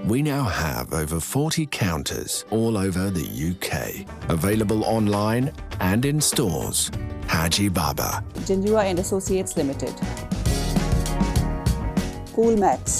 We now have over 40 counters all over the UK, available online and in stores. Haji Baba. Jinjua and Associates Limited. Cool Max.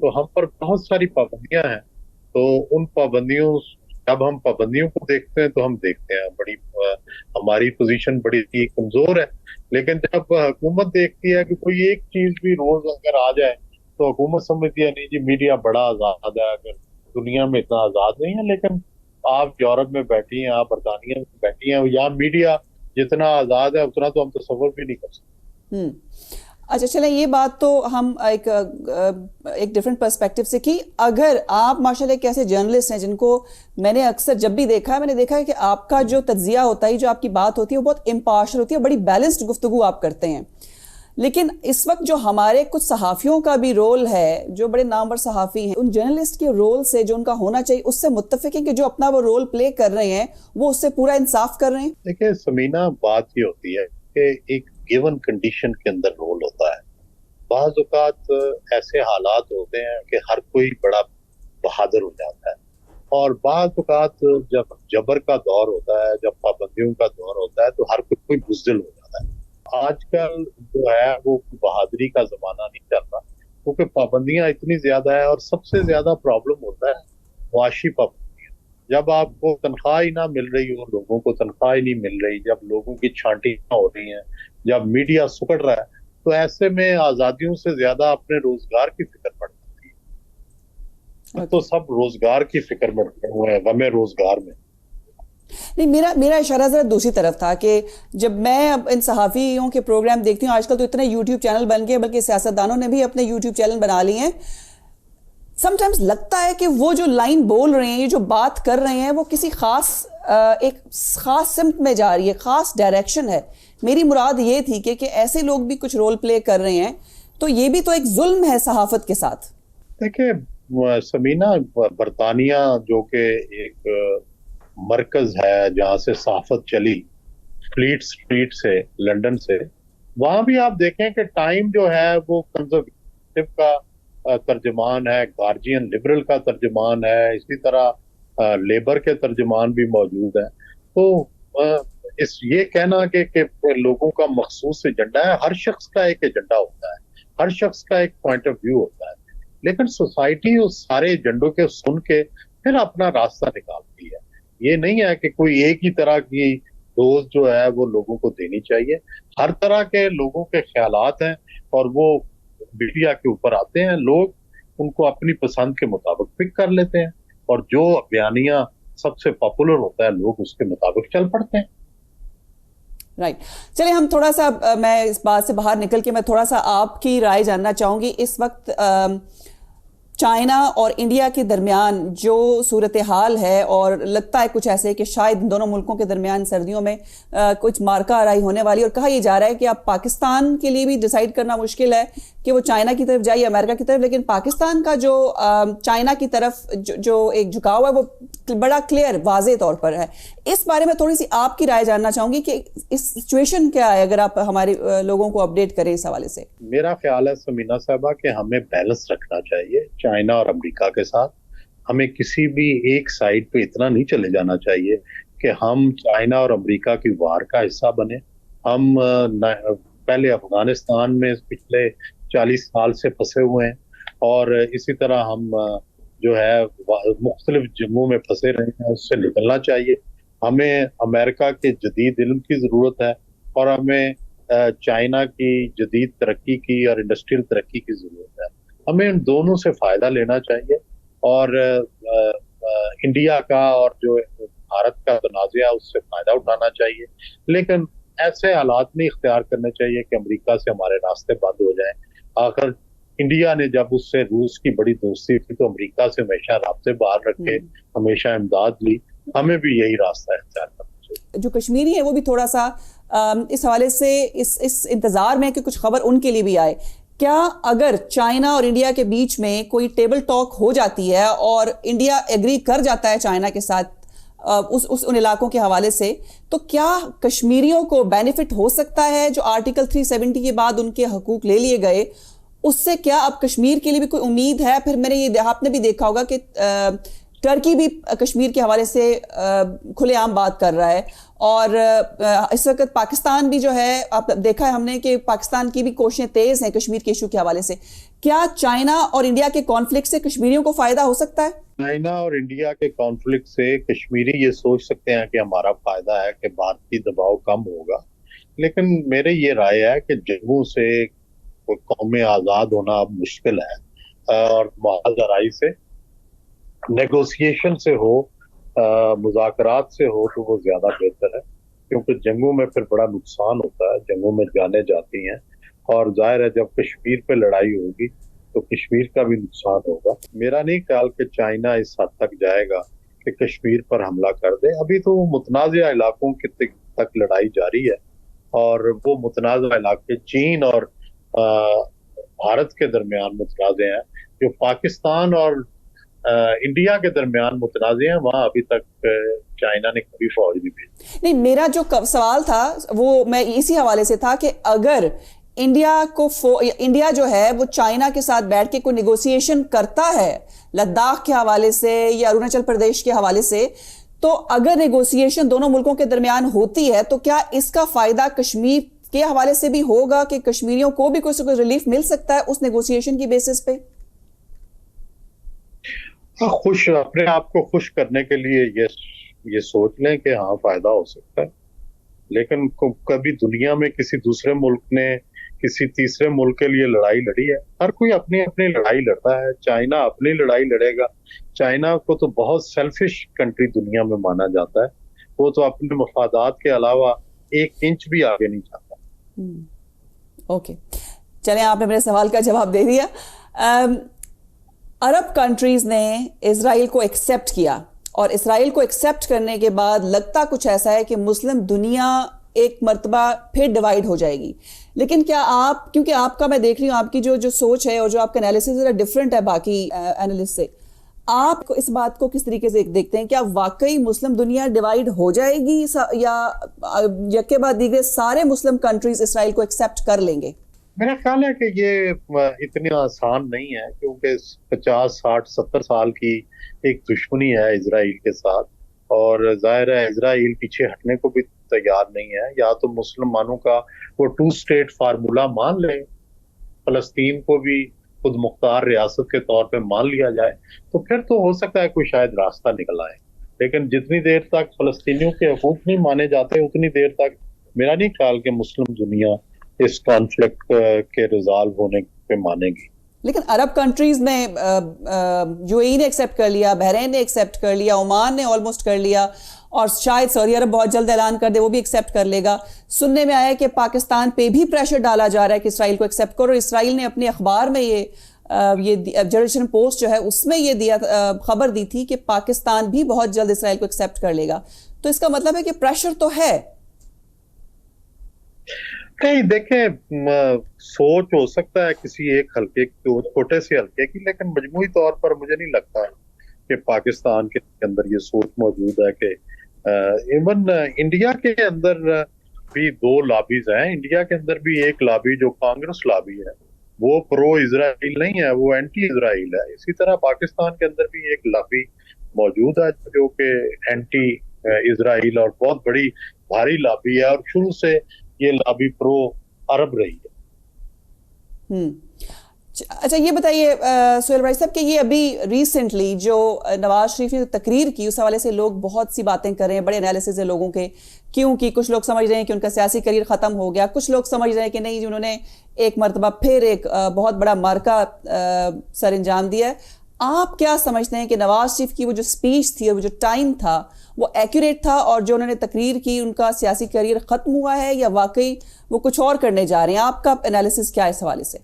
تو ہم پر بہت ساری پابندیاں ہیں. تو ان پابندیوں جب ہم پابندیوں کو دیکھتے ہیں تو ہم دیکھتے ہیں بڑی ہماری پوزیشن بڑی کمزور ہے. لیکن جب حکومت دیکھتی ہے کہ کوئی ایک چیز بھی روز اگر آ جائے تو حکومت سمجھتی ہے نہیں جی میڈیا بڑا آزاد ہے, اگر دنیا میں اتنا آزاد نہیں ہے. لیکن آپ یورپ میں بیٹھی ہیں, آپ برطانیہ میں بیٹھی ہیں, یا میڈیا جتنا آزاد ہے اتنا تو ہم تصور بھی نہیں کر سکتے. اچھا چلیں یہ بات تو ہم ایک ڈیفرنٹ پرسپیکٹو سے کی. اگر آپ ماشاءاللہ ایک ایسے جرنلسٹ ہیں جن کو میں نے اکثر جب بھی دیکھا ہے, میں نے دیکھا ہے کہ آپ کا جو تجزیہ ہوتا ہے, جو آپ کی بات ہوتی ہے وہ بہت امپارشل ہوتی ہے, بڑی بیلنسڈ گفتگو آپ کرتے ہیں. لیکن اس وقت جو ہمارے کچھ صحافیوں کا بھی رول ہے, جو بڑے نامور صحافی ہیں, ان جرنلسٹ کے رول سے جو ان کا ہونا چاہیے اس سے متفق ہیں کہ جو اپنا وہ رول پلے کر رہے ہیں وہ اس سے پورا انصاف کر رہے ہیں؟ دیکھیں سمینا, بات یہ ہوتی ہے کہ ایک گیون کنڈیشن کے اندر رول ہوتا ہے. بعض اوقات ایسے حالات ہوتے ہیں کہ ہر کوئی بڑا بہادر ہو جاتا ہے, اور بعض اوقات جب جبر کا دور ہوتا ہے, جب پابندیوں کا دور ہوتا ہے تو ہر کوئی بزدل ہو جاتا ہے. آج کل جو ہے وہ بہادری کا زمانہ نہیں چل رہا, کیونکہ پابندیاں اتنی زیادہ ہے, اور سب سے زیادہ پرابلم ہوتا ہے معاشی پابندیاں. جب آپ کو تنخواہ ہی نہ مل رہی ہو, لوگوں کو تنخواہ ہی نہیں مل رہی, جب لوگوں کی چھانٹیاں ہو رہی ہیں, جب میڈیا سکڑ رہا ہے, تو ایسے میں آزادیوں سے زیادہ اپنے روزگار کی فکر پڑ جاتی ہے. تو سب روزگار کی فکر میں پڑے ہوئے ہیں, غم روزگار میں. نہیں, میرا اشارہ ذرا دوسری طرف تھا کہ جب میں ان صحافیوں کے پروگرام دیکھتی ہوں, آج کل تو اتنے یوٹیوب چینل بن گئے, بلکہ سیاستدانوں نے بھی اپنے یوٹیوب چینل بنا لی ہیں. سم ٹائمز لگتا ہے کہ وہ جو لائن بول رہے ہیں, یہ جو بات کر رہے ہیں, وہ کسی ایک خاص سمت میں جا رہی ہے, خاص ڈائریکشن ہے. میری مراد یہ تھی کہ ایسے لوگ بھی کچھ رول پلے کر رہے ہیں, تو یہ بھی تو ایک ظلم ہے صحافت کے ساتھ. دیکھیں سمینا, برطانیہ جو کہ ایک مرکز ہے جہاں سے صحافت چلی, فلیٹ اسٹریٹ سے, لندن سے, وہاں بھی آپ دیکھیں کہ ٹائم جو ہے وہ کنزرویٹو کا ترجمان ہے, گارجین لبرل کا ترجمان ہے, اسی طرح لیبر کے ترجمان بھی موجود ہیں. تو یہ کہنا کہ لوگوں کا مخصوص ایجنڈا ہے, ہر شخص کا ایک ایجنڈا ہوتا ہے, ہر شخص کا ایک پوائنٹ آف ویو ہوتا ہے. لیکن سوسائٹی اس سارے ایجنڈوں کے سن کے پھر اپنا راستہ نکالتی ہے. یہ نہیں ہے کہ کوئی ایک ہی طرح کی ڈوز جو ہے وہ لوگوں کو دینی چاہیے. ہر طرح کے لوگوں کے خیالات ہیں, اور وہ میڈیا کے اوپر آتے ہیں, لوگ ان کو اپنی پسند کے مطابق پک کر لیتے ہیں, اور جو بیانیہ سب سے پاپولر ہوتا ہے لوگ اس کے مطابق چل پڑتے ہیں. رائٹ. چلیں ہم تھوڑا سا, میں اس بات سے باہر نکل کے میں تھوڑا سا آپ کی رائے جاننا چاہوں گی. اس وقت چائنا اور انڈیا کے درمیان جو صورتحال ہے, اور لگتا ہے کچھ ایسے کہ شاید دونوں ملکوں کے درمیان سردیوں میں کچھ مارکہ آرائی ہونے والی, اور کہا یہ جا رہا ہے کہ اب پاکستان کے لیے بھی ڈیسائیڈ کرنا مشکل ہے کہ وہ چائنا کی طرف جائے یا امریکہ کی طرف. لیکن پاکستان کا جو چائنا کی طرف جو ایک جھکاؤ ہے وہ بڑا کلیئر واضح طور پر ہے. اس بارے میں تھوڑی سی آپ کی رائے جاننا چاہوں گی کہ اس سچویشن کیا ہے, اگر آپ ہمارے لوگوں کو اپڈیٹ کریں اس حوالے سے. میرا خیال ہے سمینا صاحبہ کہ ہمیں بیلنس رکھنا چاہیے چائنا اور امریکہ کے ساتھ. ہمیں کسی بھی ایک سائڈ پہ اتنا نہیں چلے جانا چاہیے کہ ہم چائنا اور امریکہ کی وار کا حصہ بنے. ہم پہلے افغانستان میں پچھلے 40 سال سے پھنسے ہوئے ہیں, اور اسی طرح ہم جو ہے مختلف جنگوں میں پھنسے رہے ہیں, اس سے نکلنا چاہیے. ہمیں امریکہ کے جدید علم کی ضرورت ہے, اور ہمیں چائنا کی جدید ترقی کی اور انڈسٹریل ترقی کی ضرورت ہے. ہمیں ان دونوں سے فائدہ لینا چاہیے, اور انڈیا کا اور جو بھارت کا تنازع اس سے فائدہ اٹھانا چاہیے. لیکن ایسے حالات نہیں اختیار کرنے چاہیے کہ امریکہ سے ہمارے راستے بند ہو جائیں. آخر انڈیا نے جب اس سے روس کی بڑی دوستی تھی تو امریکہ سے ہمیشہ رابطے باہر رکھے, ہمیشہ امداد لی. ہمیں بھی یہی راستہ اختیار کرنا چاہیے. جو کشمیری ہیں وہ بھی تھوڑا سا اس حوالے سے اس انتظار میں کہ کچھ خبر ان کے لیے بھی آئے. کیا اگر چائنا اور انڈیا کے بیچ میں کوئی ٹیبل ٹاک ہو جاتی ہے اور انڈیا ایگری کر جاتا ہے چائنا کے ساتھ ان علاقوں کے حوالے سے, تو کیا کشمیریوں کو بینیفٹ ہو سکتا ہے جو آرٹیکل 370 کے بعد ان کے حقوق لے لیے گئے, اس سے کیا اب کشمیر کے لیے بھی کوئی امید ہے؟ پھر میں نے یہ آپ نے بھی دیکھا ہوگا کہ ٹرکی بھی کشمیر کے حوالے سے کھلے عام بات کر رہا ہے, اور اس وقت پاکستان بھی جو ہے آپ دیکھا ہے ہم نے کہ پاکستان کی بھی کوششیں تیز ہیں کشمیر کے ایشو کے حوالے سے. کیا چائنا اور انڈیا کے کانفلکٹ سے کشمیریوں کو فائدہ ہو سکتا ہے؟ چائنا اور انڈیا کے کانفلکٹ سے کشمیری یہ سوچ سکتے ہیں کہ ہمارا فائدہ ہے کہ بھارتی دباؤ کم ہوگا، لیکن میرے یہ رائے ہے کہ جنگوں سے قوم آزاد ہونا اب مشکل ہے، اور محض آرائی سے نیگوسیشن سے ہو، مذاکرات سے ہو تو وہ زیادہ بہتر ہے، کیونکہ جنگوں میں پھر بڑا نقصان ہوتا ہے، جنگوں میں جانیں جاتی ہیں، اور ظاہر ہے جب کشمیر پہ لڑائی ہوگی تو کشمیر کا بھی نقصان ہوگا. میرا نہیں خیال کہ چائنا اس حد تک جائے گا کہ کشمیر پر حملہ کر دے. ابھی تو متنازع علاقوں کی تک لڑائی جاری ہے، اور وہ متنازع علاقے چین اور بھارت کے درمیان متنازع ہیں. جو پاکستان اور انڈیا کے درمیان متنازع ہیں وہاں ابھی تک چائنا نے کبھی فوج نہیں بھیجی. نہیں، میرا جو سوال تھا وہ میں اسی حوالے سے تھا کہ اگر انڈیا جو ہے وہ چائنا کے ساتھ بیٹھ کے کوئی نیگوسیشن کرتا ہے لداخ کے حوالے سے یا اروناچل پردیش کے حوالے سے، تو اگر نیگوسیشن دونوں ملکوں کے درمیان ہوتی ہے تو کیا اس کا فائدہ کشمیر کے حوالے سے بھی ہوگا کہ کشمیریوں کو بھی کوئی ریلیف مل سکتا ہے اس نیگوسیشن کی بیسس پہ؟ اپنے آپ کو خوش کرنے کے لیے یہ سوچ لیں کہ ہاں فائدہ ہو سکتا ہے، لیکن کبھی دنیا میں کسی دوسرے ملک نے کسی تیسرے ملک کے لیے لڑائی لڑی ہے؟ ہر کوئی اپنی اپنی لڑائی لڑتا ہے. چائنا اپنی لڑائی لڑے گا. چائنا کو تو بہت سیلفش کنٹری دنیا میں مانا جاتا ہے، وہ تو اپنے مفادات کے علاوہ ایک انچ بھی آگے نہیں جاتا. اوکے، چلیں آپ نے میرے سوال کا جواب دے دیا. عرب کنٹریز نے اسرائیل کو ایکسیپٹ کیا، اور اسرائیل کو ایکسیپٹ کرنے کے بعد لگتا کچھ ایسا ہے کہ مسلم دنیا ایک مرتبہ پھر ڈیوائیڈ ہو جائے گی. لیکن کیا آپ، کیونکہ آپ کا میں دیکھ رہی ہوں آپ کی جو سوچ ہے اور جو آپ کا انالیسس ذرا ڈفرینٹ ہے باقی انالسٹ سے، آپ اس بات کو کس طریقے سے دیکھتے ہیں؟ کیا واقعی مسلم دنیا ڈیوائیڈ ہو جائے گی یا یکے بعد دیگرے سارے مسلم کنٹریز اسرائیل کو ایکسیپٹ کر لیں گے؟ میرا خیال ہے کہ یہ اتنی آسان نہیں ہے، کیونکہ 50 60 70 سال کی ایک دشمنی ہے اسرائیل کے ساتھ، اور ظاہر ہے اسرائیل پیچھے ہٹنے کو بھی تیار نہیں ہے. یا تو مسلمانوں کا وہ 2 اسٹیٹ فارمولا مان لیں، فلسطین کو بھی خود مختار ریاست کے طور پہ مان لیا جائے، تو پھر تو ہو سکتا ہے کوئی شاید راستہ نکل آئے. لیکن جتنی دیر تک فلسطینیوں کے حقوق نہیں مانے جاتے اتنی دیر تک میرا نہیں خیال کہ مسلم دنیا اس کانفلکٹ کے ریزالو ہونے پہ مانے گی. لیکن عرب کنٹریز میں یو اے ای نے ایکسیپٹ کر لیا، بحرین نے ایکسیپٹ کر لیا، عمان نے آلموسٹ کر لیا، اور شاید سعودی عرب بہت جلد اعلان کر دے وہ بھی ایکسیپٹ کر لے گا. سننے میں آیا کہ پاکستان پہ بھی پریشر ڈالا جا رہا ہے کہ اسرائیل کو ایکسیپٹ کرو. اسرائیل نے اپنے اخبار میں یہ جنریشن پوسٹ جو ہے اس میں یہ خبر دی تھی کہ پاکستان بھی بہت جلد اسرائیل کو ایکسیپٹ کر لے گا. تو اس کا مطلب ہے کہ پریشر تو ہے. نہیں، دیکھیں سوچ ہو سکتا ہے کسی ایک حلقے کی، چھوٹے سے حلقے کی، لیکن مجموعی طور پر مجھے نہیں لگتا کہ پاکستان کے اندر یہ سوچ موجود ہے. کہ ایون انڈیا کے اندر بھی 2 لابیز ہیں. انڈیا کے اندر بھی ایک لابی جو کانگریس لابی ہے وہ پرو اسرائیل نہیں ہے، وہ اینٹی اسرائیل ہے. اسی طرح پاکستان کے اندر بھی ایک لابی موجود ہے جو کہ اینٹی اسرائیل اور بہت بڑی بھاری لابی ہے، اور شروع سے یہ لابی پرو عرب رہی ہے. اچھا یہ بتائیے سہیل بھائی صاحب کہ یہ ابھی ریسنٹلی جو نواز شریف نے تقریر کی اس حوالے سے لوگ بہت سی باتیں کر رہے ہیں، بڑے انالیسز ہیں لوگوں کے، کیونکہ کچھ لوگ سمجھ رہے ہیں کہ ان کا سیاسی کریئر ختم ہو گیا، کچھ لوگ سمجھ رہے ہیں کہ نہیں انہوں نے ایک مرتبہ پھر ایک بہت بڑا مارکا سر انجام دیا ہے. آپ کیا سمجھتے ہیں کہ نواز شریف کی وہ جو سپیچ تھی اور وہ جو ٹائم تھا وہ ایکوریٹ تھا، اور جو انہوں نے تقریر کی ان کا سیاسی کریئر ختم ہوا ہے یا واقعی وہ کچھ اور کرنے جا رہے ہیں؟ آپ کا انالیسس کیا ہے اس حوالے سے؟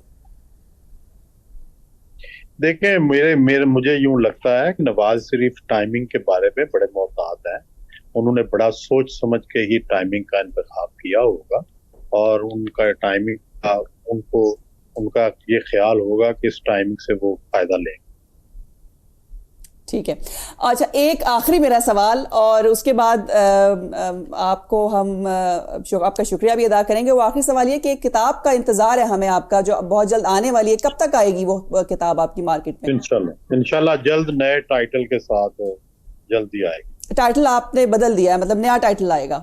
دیکھیں مجھے یوں لگتا ہے کہ نواز شریف ٹائمنگ کے بارے میں بڑے محتاط ہیں. انہوں نے بڑا سوچ سمجھ کے ہی ٹائمنگ کا انتخاب کیا ہوگا، اور ان کا ٹائمنگ کا ان کا یہ خیال ہوگا کہ اس ٹائمنگ سے وہ فائدہ لیں. ٹھیک ہے. اچھا ایک آخری میرا سوال اور اس کے بعد آپ کو ہم آپ کا شکریہ بھی ادا کریں گے. وہ آخری سوال یہ کہ ایک کتاب کا انتظار ہے ہمیں آپ کا جو بہت جلد آنے والی ہے، کب تک آئے گی وہ کتاب آپ کی مارکیٹ میں؟ انشاءاللہ جلد نئے ٹائٹل کے ساتھ جلدی آئے گی. ٹائٹل آپ نے بدل دیا ہے، مطلب نیا ٹائٹل آئے گا؟